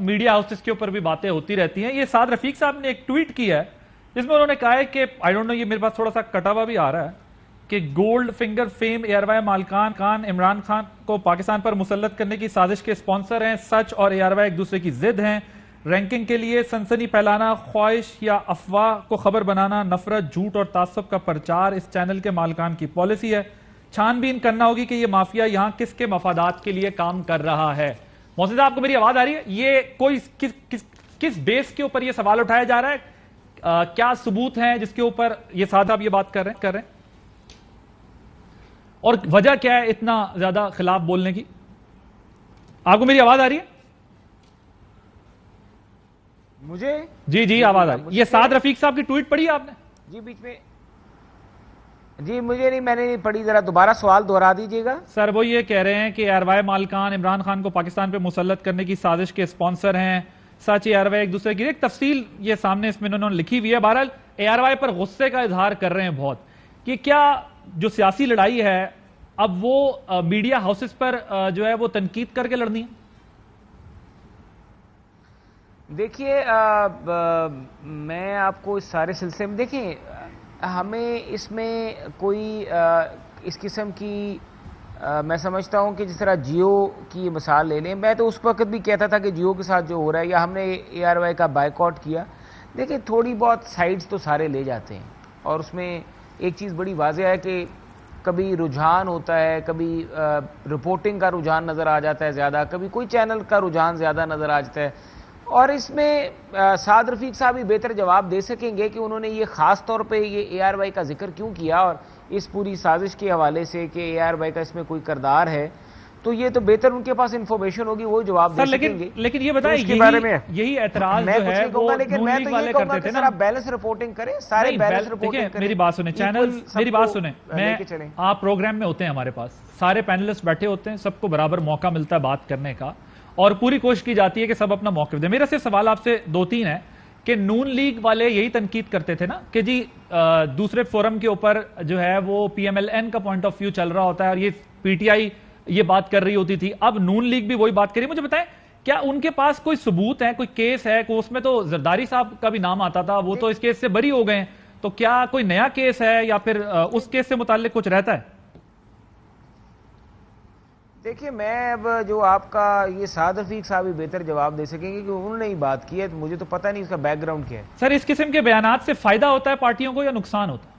Speaker 1: मीडिया हाउसेस के ऊपर भी बातें होती रहती हैं। ये साद रफीक साहब ने एक ट्वीट किया है जिसमें उन्होंने कहा है कि आई डोंट नो, ये मेरे पास थोड़ा सा कटा हुआ भी आ रहा है, कि गोल्ड फिंगर फेम एयरवाई मालिकान इमरान खान को पाकिस्तान पर मुसल्लत करने की साजिश के स्पॉन्सर हैं। सच और एयरवाई एक दूसरे की जिद हैं। रैंकिंग के लिए सनसनी फैलाना, ख्वाहिश या अफवाह को खबर बनाना, नफरत, झूठ और तासुब का प्रचार इस चैनल के मालिकान की पॉलिसी है। छानबीन करना होगी कि यह माफिया यहां किसके मफादात के लिए काम कर रहा है। मोहसिन साहब, आपको मेरी आवाज आ रही है? ये कोई किस बेस के ऊपर यह सवाल उठाया जा रहा है? क्या सबूत हैं जिसके ऊपर ये साहब आप ये बात कर रहे हैं? और वजह क्या है इतना ज्यादा खिलाफ बोलने की? आपको मेरी आवाज आ रही है?
Speaker 5: मुझे
Speaker 1: जी आवाज आ रही है। ये साद रफीक साहब की ट्वीट पढ़ी आपने?
Speaker 5: जी बीच में जी मुझे नहीं, मैंने नहीं पढ़ी, जरा दोबारा सवाल दोहरा दीजिएगा।
Speaker 1: सर वो ये कह रहे हैं कि एयरवाई मालिकान इमरान खान को पाकिस्तान पे मुसल्लत करने की साजिश के स्पॉन्सर हैं। सच एयरवाई एक दूसरे की, एक तफसील ये सामने इसमें उन्होंने लिखी हुई है। बहरहाल एयरवाई पर गुस्से का इजहार कर रहे हैं बहुत, कि क्या जो सियासी लड़ाई है अब वो मीडिया हाउसेस पर जो है वो तनकीद करके लड़नी है?
Speaker 5: देखिए मैं आपको इस सारे सिलसिले में, देखिए हमें इसमें कोई इस किस्म की मैं समझता हूं कि जिस तरह जियो की मिसाल ले लें, मैं तो उस वक्त भी कहता था कि जियो के साथ जो हो रहा है, या हमने एयरवाई का बायकॉट किया। देखिए थोड़ी बहुत साइड्स तो सारे ले जाते हैं, और उसमें एक चीज़ बड़ी वाज़ेह है कि कभी रुझान होता है, कभी रिपोर्टिंग का रुझान नज़र आ जाता है ज़्यादा, कभी कोई चैनल का रुझान ज़्यादा नज़र आ जाता है। और इसमें साद रफीक साहब ही बेहतर जवाब दे सकेंगे कि उन्होंने ये ख़ास तौर पे ये एआरवाई का जिक्र क्यों किया, और इस पूरी साजिश के हवाले से कि एआरवाई का इसमें कोई किरदार है, तो ये तो बेहतर उनके पास इंफॉर्मेशन होगी, वो जवाब दे सकेंगे।
Speaker 1: लेकिन ये बताएं,
Speaker 5: इसके बारे में
Speaker 1: यही एतराज जो है वो
Speaker 5: लेकिन मैं तो ये कहूंगा कि सर आप बैलेंस रिपोर्टिंग करें, सारे बैलेंस रिपोर्टिंग करें।
Speaker 1: मेरी बात सुने चैनल, मेरी बात सुने, मैं आप प्रोग्राम में होते हैं, हमारे पास सारे पैनलिस्ट बैठे होते हैं, सबको बराबर मौका मिलता है बात करने का, और पूरी कोशिश की जाती है कि सब अपना मौका दें। मेरा सिर्फ सवाल आपसे 2-3 है कि नून लीग वाले यही तनकीद करते थे ना कि जी दूसरे फोरम के ऊपर जो है वो PMLN का पॉइंट ऑफ व्यू चल रहा होता है, और ये PTI ये बात कर रही होती थी। अब नून लीग भी वही बात करी। मुझे बताएं, क्या उनके पास कोई सबूत है, कोई केस है? उसमें तो जरदारी साहब का भी नाम आता था, वो तो इस केस से बरी हो गए, तो क्या कोई नया केस है या फिर उस केस से मुताल्लिक कुछ रहता है?
Speaker 5: देखिए मैं अब जो आपका ये साद रफीक साहब ही बेहतर जवाब दे सकेंगे कि उन्होंने ही बात की है, तो मुझे तो पता नहीं उसका बैकग्राउंड क्या है।
Speaker 1: सर इस किस्म के बयानात से फायदा होता है पार्टियों को या नुकसान होता है?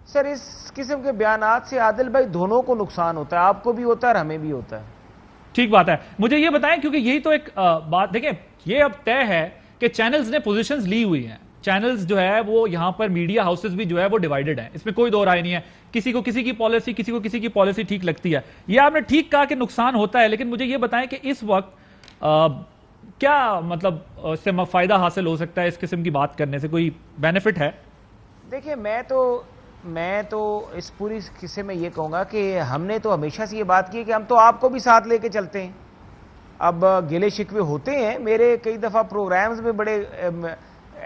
Speaker 5: सर इस किस्म के बयानात से आदिल भाई दोनों को नुकसान होता है, आपको भी होता है और हमें भी होता है।
Speaker 1: ठीक बात है। मुझे ये बताएं, क्योंकि यही तो एक बात, देखें ये अब तय है कि चैनल्स ने पोजीशंस ली हुई हैं। चैनल्स जो है वो यहां पर मीडिया हाउसेस भी जो है वो डिवाइडेड है, इसमें कोई दो राय नहीं है। किसी को किसी की पॉलिसी, किसी को किसी की पॉलिसी ठीक लगती है। ये आपने ठीक कहा कि नुकसान होता है, लेकिन मुझे ये बताएं कि इस वक्त क्या मतलब इससे फायदा हासिल हो सकता है? इस किस्म की बात करने से कोई बेनिफिट है?
Speaker 5: देखिए मैं तो इस पूरी किस्से में ये कहूँगा कि हमने तो हमेशा से ये बात की है कि हम तो आपको भी साथ लेके चलते हैं। अब गिले शिकवे होते हैं, मेरे कई दफ़ा प्रोग्राम्स में बड़े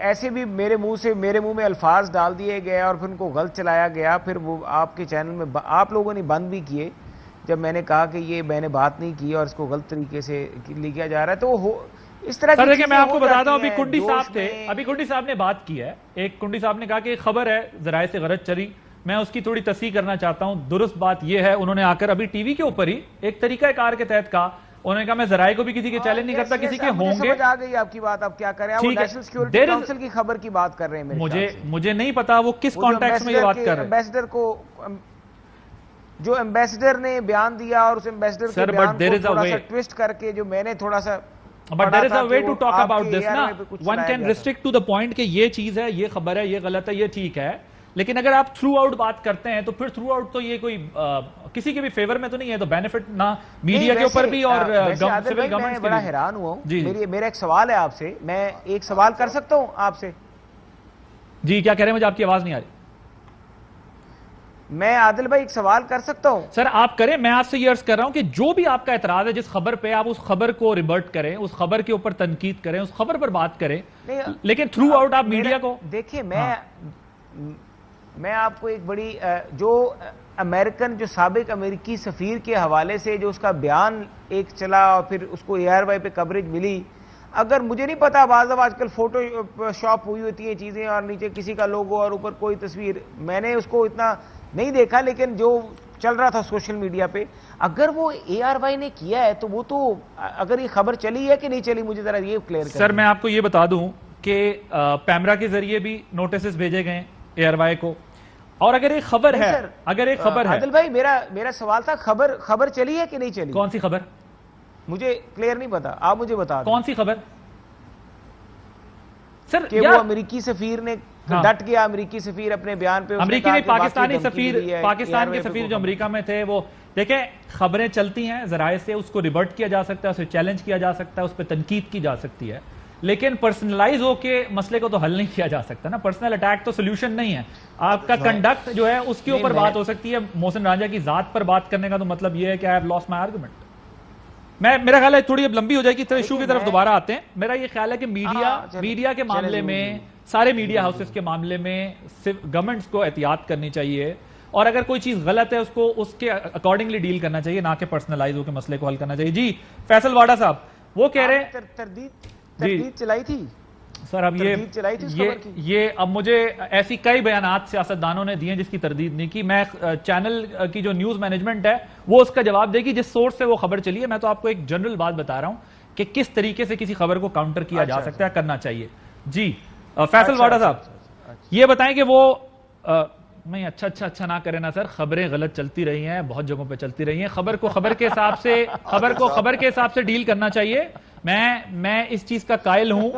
Speaker 5: ऐसे भी मेरे मुंह में अल्फाज डाल दिए गए और फिर उनको गलत चलाया गया, फिर वो आपके चैनल में आप लोगों ने बंद भी किए जब मैंने कहा कि ये मैंने बात नहीं की और इसको गलत तरीके से लिखा जा रहा है। तो इस तरह
Speaker 1: सर देखिए, मैं आपको बताता हूं, अभी कुंडी साहब थे, अभी कुंडी साहब ने बात की है, एक कुंडी साहब ने कहा कि खबर है जराए से गलत चली, मैं उसकी थोड़ी तस्दीक करना चाहता हूं। दुरुस्त बात यह है, उन्होंने आकर अभी टीवी के ऊपर ही एक तरीका कार के तहत कहा, उन्होंने कहा मैं जराए को भी किसी के चैलेंज नहीं करता, किसी के होंगे।
Speaker 5: समझ आ गई आपकी बात, अब क्या करें, वो नेशनल सिक्योरिटी काउंसिल की खबर की बात कर रहे हैं।
Speaker 1: मुझे नहीं पता वो किस कॉन्टेक्स्ट में ये बात कर रहे हैं।
Speaker 5: एम्बेसडर को, जो एम्बेसडर ने बयान दिया और उस एम्बेसडर के बयान को थोड़ा सा ट्विस्ट करके जो मैंने थोड़ा सा,
Speaker 1: but there is a way to talk about this ना, one can restrict to the point कि ये चीज है, ये खबर है, ये गलत है, ये ठीक है, लेकिन अगर आप थ्रू आउट बात करते हैं तो फिर थ्रू आउट तो ये कोई किसी के भी फेवर में तो नहीं है, तो बेनिफिट ना मीडिया के ऊपर भी और सिविल गवर्नमेंट।
Speaker 5: मैं बड़ा हैरान हुआ हूं, मेरा एक सवाल है आपसे, मैं एक सवाल कर सकता हूं आपसे?
Speaker 1: जी क्या कह रहे हैं, मुझे आपकी आवाज नहीं आ रही।
Speaker 5: मैं आदिल भाई एक सवाल कर सकता हूं?
Speaker 1: सर आप करें, मैं आपसे ये अर्ज कर रहा हूं कि जो भी आपका एतराज है जिस खबर पे, आप उस खबर को रिवर्ट करें, उस खबर के ऊपर तनकीद करें, उस खबर पर बात करें, लेकिन थ्रू आउट आप मीडिया को
Speaker 5: देखिए। मैं आपको एक बड़ी जो अमेरिकन, जो साबिक अमेरिकी सफीर के हवाले से जो उसका बयान एक चला और फिर उसको ARY पे कवरेज मिली, अगर मुझे नहीं पता, आजकल फोटो शॉप हुई होती है चीजें और नीचे किसी का लोगो और ऊपर कोई तस्वीर, मैंने उसको इतना नहीं देखा, लेकिन जो चल रहा था सोशल मीडिया पे, अगर वो ARY ने किया है तो वो तो, अगर ये खबर चली है कि नहीं चली, मुझे जरा ये क्लियर करें।
Speaker 1: सर मैं आपको ये बता दूं कि पैमरा के जरिए भी नोटिस भेजे गए ARY को, और अगर एक खबर है, अगर एक खबर है,
Speaker 5: आदिल भाई मेरा सवाल था, खबर चली है कि नहीं चली?
Speaker 1: कौन सी खबर?
Speaker 5: मुझे क्लियर नहीं पता, आप मुझे बता
Speaker 1: कौन सी खबर सर?
Speaker 5: कि वो अमेरिकी सफीर ने डट गया, अमेरिकी सफीर अपने बयान पे,
Speaker 1: अमेरिकी नहीं, पाकिस्तानी सफीर, पाकिस्तान के सफीर जो अमेरिका में थे, वो देखें खबरें चलती हैं जराए से, उसको रिवर्ट किया जा सकता है, उसे चैलेंज किया जा सकता है, उस पर तनकीद की जा सकती है, लेकिन पर्सनलाइज होके मसले को तो हल नहीं किया जा सकता ना। पर्सनल अटैक तो सोल्यूशन नहीं है, आपका कंडक्ट जो है उसके ऊपर बात हो सकती है। मोहसिन राजा की जात पर बात करने का तो मतलब ये है कि I have lost my argument. मेरा ख्याल है थोड़ी अब लंबी हो जाएगी, तो इशू की तरफ दोबारा आते हैं। मेरा ये ख्याल है कि मीडिया के मामले में, सारे मीडिया हाउसेस के मामले में गवर्नमेंट्स को एहतियात करनी चाहिए, और अगर कोई चीज गलत है उसको उसके अकॉर्डिंगली डील करना चाहिए, ना कि पर्सनलाइज होकर मसले को हल करना चाहिए। जी फैसल वाडा साहब वो कह रहे हैं
Speaker 5: तरदीद चलाई थी
Speaker 1: सर, अब ये अब मुझे ऐसी कई बयानात सियासतदानों ने दिए जिसकी तरदीद नहीं की। मैं चैनल की जो न्यूज मैनेजमेंट है वो उसका जवाब देगी जिस सोर्स से वो खबर चली है। मैं तो आपको एक जनरल बात बता रहा हूं कि किस तरीके से किसी खबर को काउंटर किया जा सकता है, करना चाहिए। जी फैसल वाडा साहब ये बताएं कि वो नहीं अच्छा ना करें ना सर, खबरें गलत चलती रही हैं, बहुत जगहों पे चलती रही हैं, खबर को खबर के हिसाब से डील करना चाहिए। मैं इस चीज का कायल हूं,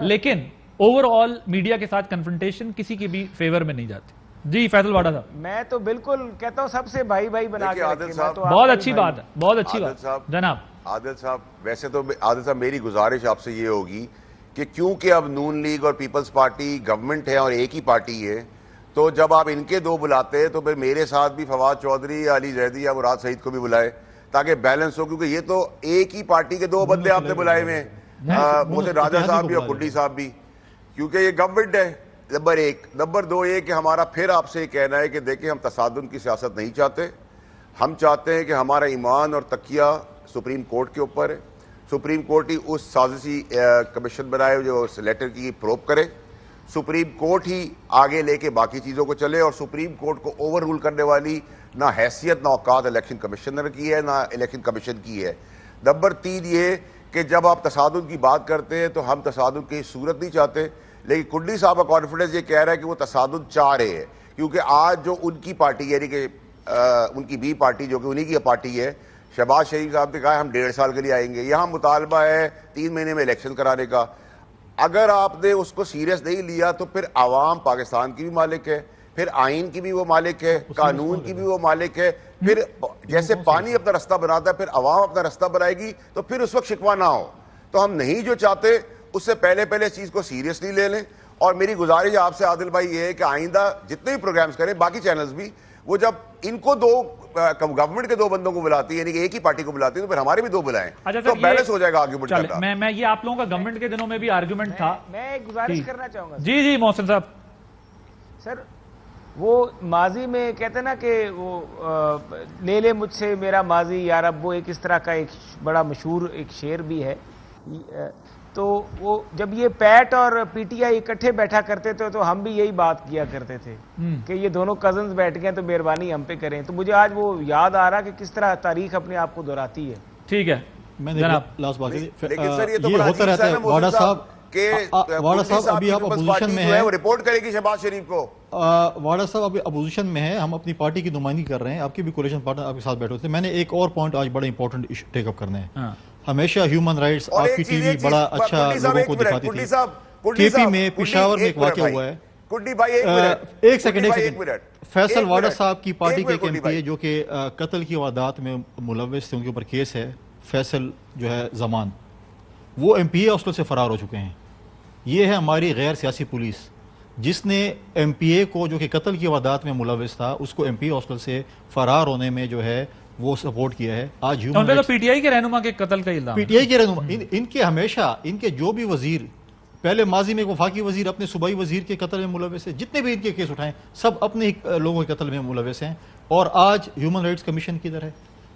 Speaker 1: लेकिन ओवरऑल मीडिया के साथ कन्फ्रंटेशन किसी की भी फेवर में नहीं जाती। जी फैसल वाडा साहब
Speaker 5: मैं तो बिल्कुल कहता हूं सबसे भाई बना के रखें।
Speaker 1: तो बहुत अच्छी बात है, बहुत अच्छी बात जनाब।
Speaker 4: आदिल साहब वैसे तो आदिल साहब मेरी गुजारिश आपसे ये होगी कि क्योंकि अब नून लीग और पीपल्स पार्टी गवर्नमेंट है और एक ही पार्टी है, तो जब आप इनके दो बुलाते हैं तो फिर मेरे साथ भी फवाद चौधरी, अली जैदी या मुराद सईद को भी बुलाए ताकि बैलेंस हो, क्योंकि ये तो एक ही पार्टी के दो बंदे आपने बुलाए हुए हैं, मोहसिन राजा साहब भी और कुंडी साहब भी, क्योंकि ये गवर्नमेंट है। नंबर एक। नंबर दो ये कि हमारा फिर आपसे कहना है कि देखिए हम तसादुम की सियासत नहीं चाहते, हम चाहते हैं कि हमारा ईमान और तकिया सुप्रीम कोर्ट के ऊपर है। सुप्रीम कोर्ट ही उस साजिशी कमीशन बनाए जो उस लेटर की प्रोब करे, सुप्रीम कोर्ट ही आगे लेके बाकी चीज़ों को चले, और सुप्रीम कोर्ट को ओवर रूल करने वाली ना हैसियत ना औकात इलेक्शन कमिश्नर की है ना इलेक्शन कमीशन की है। नंबर तीन ये कि जब आप तसादुम की बात करते हैं तो हम तसादुम की सूरत नहीं चाहते, लेकिन कुंडी साहब का कॉन्फिडेंस ये कह रहा है कि वो तसादुम चाह रहे हैं, क्योंकि आज जो उनकी पार्टी यानी कि उनकी बी पार्टी जो कि उन्हीं की पार्टी है, शहबाज शरीफ साहब ने कहा हम 1.5 साल के लिए आएंगे, यहाँ मुतालबा है 3 महीने में इलेक्शन कराने का। अगर आपने उसको सीरियस नहीं लिया तो फिर आवाम पाकिस्तान की भी मालिक है, फिर आइन की भी वो मालिक है, कानून की भी वो मालिक है, फिर जैसे पानी अपना रास्ता बनाता है फिर आवाम अपना रास्ता बनाएगी, तो फिर उस वक्त शिकवा ना हो। तो हम नहीं जो चाहते उससे पहले इस चीज़ को सीरियसली ले लें। और मेरी गुजारिश आपसे आदिल भाई ये है कि आइंदा जितने भी प्रोग्राम्स करें, बाकी चैनल्स भी, वो जब इनको दो गवर्नमेंट के 2 बंदों को बुलाती है, यानी कि एक ही पार्टी को बुलाती है, तो फिर हमारे भी 2 बुलाएं।
Speaker 1: अच्छा,
Speaker 4: तो बैलेंस हो जाएगा आर्गुमेंट करना।
Speaker 1: मैं ये आप लोगों का गवर्नमेंट के दिनों में भी आर्गुमेंट था।
Speaker 5: मैं एक गुजारिश करना चाहूंगा।
Speaker 1: जी जी मोहसिन साहब।
Speaker 5: सर वो माजी में कहते हैं ना कि वो ले मुझसे मेरा माजी यार, अब वो एक इस तरह का एक बड़ा मशहूर एक शेर भी है। तो वो जब ये पैट और पीटीआई इकट्ठे बैठा करते थे तो हम भी यही बात किया करते थे कि ये दोनों कजन्स बैठ गए तो मेहरबानी हम पे करें। तो मुझे आज वो याद आ रहा कि किस तरह तारीख अपने आप को दोहराती है।
Speaker 1: ठीक है,
Speaker 6: मैंने लास्ट बात
Speaker 4: लेकिन सर
Speaker 6: ये होता रहता है। वाडा साहब अभी आप अपोजिशन में है,
Speaker 4: वो रिपोर्ट करेगी शहबाज शरीफ को।
Speaker 6: वाडा साहब अभी अपोजिशन में है, हम अपनी पार्टी की नुमाइंदगी कर रहे हैं, आपके भी कोलिशन पार्टनर आपके साथ बैठे होते हैं। मैंने एक और पॉइंट आज बड़ा इंपॉर्टेंट टेकअप करने हैं। हमेशा ह्यूमन राइट्स आपकी टीवी बड़ा अच्छा लोगों को दिखाती थी। केपी में पेशावर में एक वाकया हुआ है। एक सेकंड, फैसल वाडा साहब की पार्टी के एक एमपी जो कि कत्ल की वारदात में मुलव्वस थे, उनके ऊपर केस है, फैसल जो है जमान, वो एमपीए हॉस्टल से फरार हो चुके हैं। ये है हमारी गैर सियासी पुलिस, जिसने एमपीए को जो कि कत्ल की वारदात में मुलव्वस था उसको एमपीए हॉस्टल से फरार होने में जो है वो सपोर्ट किया है। आज
Speaker 1: तो पीटीआई के रहनुमा के कत्ल का इल्जाम,
Speaker 6: पीटीआई के रहनुमा इनके हमेशा इनके जो भी वजीर पहले माजी में वफाकी वजीर अपने सूबाई वजीर के कत्ल में मुलव्वस है, जितने भी इनके केस उठाएं सब अपने ही लोगों के कत्ल में मुलव्वस हैं। और आज ह्यूमन राइट्स कमीशन किधर है?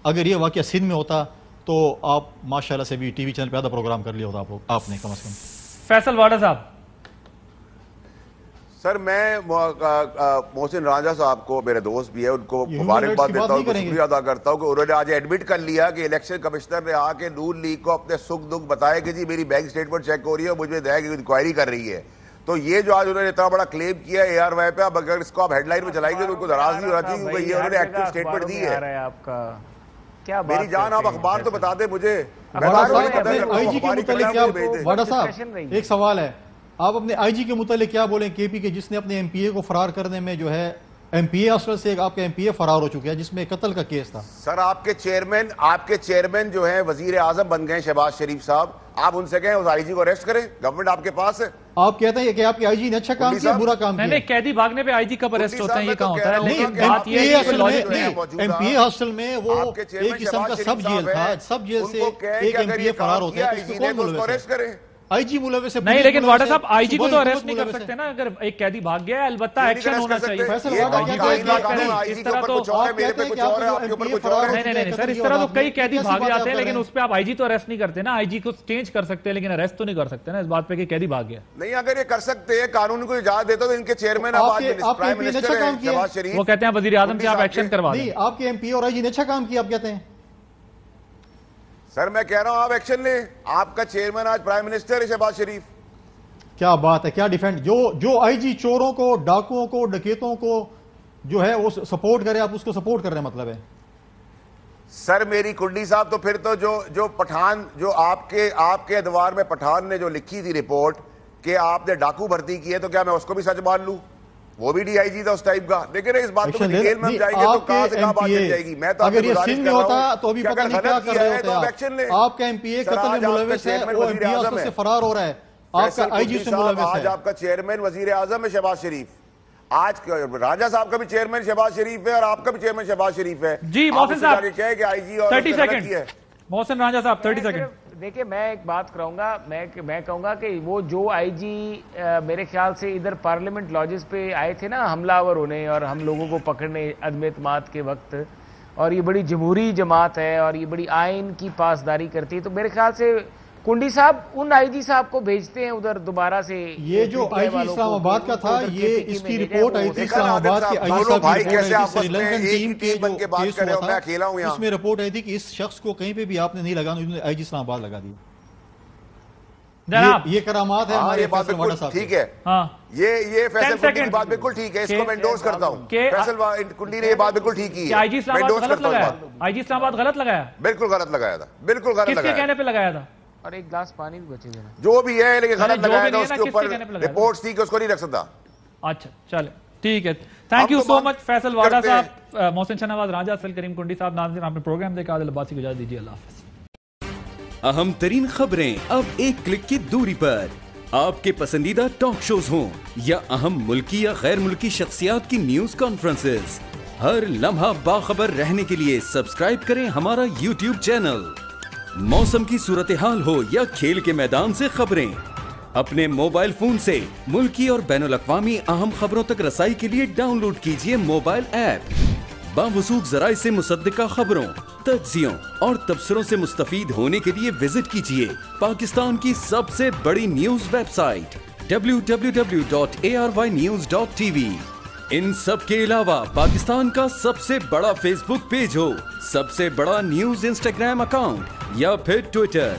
Speaker 6: अगर ये वाकया सिंध में होता तो आप माशाल्लाह से भी टीवी चैनल पे आधा प्रोग्राम कर लिया होता आपने कम से कम।
Speaker 1: फैसल वाडा साहब।
Speaker 4: सर मैं मोहसिन राजा साहब को, मेरे दोस्त भी है, उनको मुबारकबाद देता हूँ, शुक्रिया अदा करता हूँ कि उन्होंने आज एडमिट कर लिया कि इलेक्शन कमिश्नर ने आके नून लीग को अपने सुख दुख बताया कि जी मेरी बैंक स्टेटमेंट चेक हो रही है, मुझे इंक्वायरी कर रही है। तो ये जो आज उन्होंने इतना बड़ा क्लेम किया ARY पे, अब अगर इसको आप हेडलाइन में चलाएंगे तो उनको नाराज नहीं होना चाहिए क्योंकि ये उन्होंने एक्टिव स्टेटमेंट दी है।
Speaker 5: आपका क्या
Speaker 4: मेरी जान, आप अखबार तो बता दे मुझे।
Speaker 6: वाडा साहब एक सवाल है, आप अपने आईजी के मुतालिक क्या बोलें केपी के, जिसने अपने एमपीए को फरार करने में जो है एमपीए हॉस्टल से आपका एमपीए फरार हो चुका है जिसमें कत्ल का केस था।
Speaker 4: सर आपके चेयरमैन जो है वजीर आजम बन गए शहबाज शरीफ साहब, आप उनसे कहें उस आईजी को अरेस्ट करें, गवर्नमेंट आपके पास है।
Speaker 6: आप कहते हैं कि आपके आईजी ने अच्छा काम किया, बुरा काम किया।
Speaker 1: नहीं, कैदी भागने पे आईजी कब अरेस्ट होते हैं ये कहाँ होता है?
Speaker 6: लेकिन एमपीए हॉस्टल में वो एक किस्म का सब जेल था, सब जेल से एक एमपीए फरार होता है, उसको कौन मुलव्वस है? आईजी मुलव्वस से
Speaker 1: नहीं, लेकिन वाडा साहब आईजी को तो अरेस्ट नहीं कर सकते ना अगर एक कैदी भाग गया है, अलबत्ता एक्शन होना चाहिए।
Speaker 4: इस तरह
Speaker 1: नहीं सर, इस तरह तो कई कैदी भाग जाते हैं, लेकिन उस पर आप आईजी तो अरेस्ट नहीं करते ना। आईजी को चेंज कर सकते हैं लेकिन अरेस्ट तो नहीं कर सकते ना इस बात पे कि कैदी भाग गया।
Speaker 4: नहीं, अगर ये कर सकते हैं, कानून को इजाजत देता तो इनके चेयरमैन प्राइम मिनिस्टर है शहबाज शरीफ,
Speaker 1: वो कहते हैं वजीर आजम से आप एक्शन करवा दें।
Speaker 6: आपके एमपी और आईजी ने अच्छा काम किया आप कहते हैं?
Speaker 4: सर मैं कह रहा हूं आप एक्शन लें, आपका चेयरमैन आज प्राइम मिनिस्टर है शहबाज शरीफ।
Speaker 6: क्या बात है, क्या डिफेंड, जो आईजी चोरों को, डाकुओं को, डकैतों को जो है वो सपोर्ट करे, आप उसको सपोर्ट कर रहे हैं मतलब है?
Speaker 4: सर मेरी कुंडी साहब, तो फिर तो जो पठान, जो आपके अदवार में पठान ने जो लिखी थी रिपोर्ट कि आपने डाकू भर्ती की है, तो क्या मैं उसको भी सच मान लूं? वो भी डीआईजी था उस टाइप का। लेकिन इस बात को डिटेल में जाएंगे तो कहां से कहां बात चल जाएगी। मैं तो
Speaker 6: अगर ये सिंध में होता तो अभी पता नहीं क्या कर रहे होते आप। आपका एमपीए कत्ल में मुलव्वस है, वो एमपीए हॉस्टल से फरार हो रहा है, आपका आईजी से मुलव्वस है।
Speaker 4: आज आपका चेयरमैन वजीर आजम है शहबाज शरीफ, आज राजा साहब का भी चेयरमैन शहबाज शरीफ है और आपका भी चेयरमैन शहबाज शरीफ है।
Speaker 1: जी मोहसिन साहब
Speaker 4: कहे कि आईजी और
Speaker 1: 30 सेकंड, मोहसिन राजा साहब 30 सेकंड।
Speaker 5: देखिए मैं एक बात कराऊंगा, मैं कहूंगा कि वो जो आईजी मेरे ख्याल से इधर पार्लियामेंट लॉजेस पे आए थे ना हमलावर होने और हम लोगों को पकड़ने अदम एतमाद के वक्त, और ये बड़ी जमहूरी जमात है और ये बड़ी आइन की पासदारी करती है, तो मेरे ख्याल से कुंडी साहब उन आईजी साहब को भेजते हैं उधर दोबारा से।
Speaker 6: ये जो आईजी इस्लामाबाद का था, ये इसकी रिपोर्ट आई थी इस्लामाबाद के आईजी साहब की रिपोर्ट आई थी, उसमें रिपोर्ट आई थी कि इस शख्स को कहीं पे भी आपने नहीं लगाना, आईजी इस्लामाबाद लगा दी। ये करामात है हमारे फैसल वाडा साहब।
Speaker 4: ठीक है, ये फैसल कुंडी की बात बिल्कुल ठीक है, इसको मैं एंडोर्स करता हूं। फैसल कुंडी ने ये बात बिल्कुल ठीक की है।
Speaker 1: आईजी इस्लामाबाद गलत लगाया, आईजी इस्लामाबाद गलत लगाया,
Speaker 4: बिल्कुल गलत लगाया था, बिल्कुल गलत लगाया।
Speaker 1: किसके कहने पे लगाया था?
Speaker 5: और एक गिलास पानी भी बचे देना,
Speaker 4: जो भी है, लेकिन गलत लगाया था, उसके ऊपर रिपोर्ट्स थी कि उसको नहीं रख सकता।
Speaker 1: अच्छा चले ठीक है, thank you so much Faisal Vawda साहब, मोहसिन शहनवाज राजा, अफजल करीम कुंडी साहब। नाज़रीन आपने प्रोग्राम देखा, आदिल अब्बासी को इजाजत दीजिए, अल्लाह हाफ़िज़।
Speaker 7: अहम तरीन खबरें अब एक क्लिक की दूरी पर, आपके पसंदीदा टॉक शोज हों या अहम मुल्की या गैर मुल्की शख्सियात की न्यूज कॉन्फ्रेंसेस, हर लम्हा बाखबर रहने के लिए सब्सक्राइब करें हमारा YouTube चैनल। मौसम की सूरत हाल हो या खेल के मैदान से खबरें, अपने मोबाइल फोन से मुल्की और बैनुल-अक़वामी अहम खबरों तक रसाई के लिए डाउनलोड कीजिए मोबाइल ऐप। बावसूख ज़राए से मुसद्दिका खबरों, तज्ज़ियों और तबसरों से मुस्तफ़ीद होने के लिए विजिट कीजिए पाकिस्तान की सबसे बड़ी न्यूज वेबसाइट www.arYnews.tv। इन सब के अलावा पाकिस्तान का सबसे बड़ा फेसबुक पेज हो, सबसे बड़ा न्यूज इंस्टाग्राम अकाउंट या फिर ट्विटर,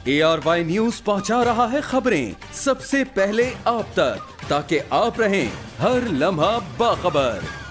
Speaker 7: ARY न्यूज पहुंचा रहा है खबरें सबसे पहले आप तक, ताकि आप रहें हर लम्हा बाखबर।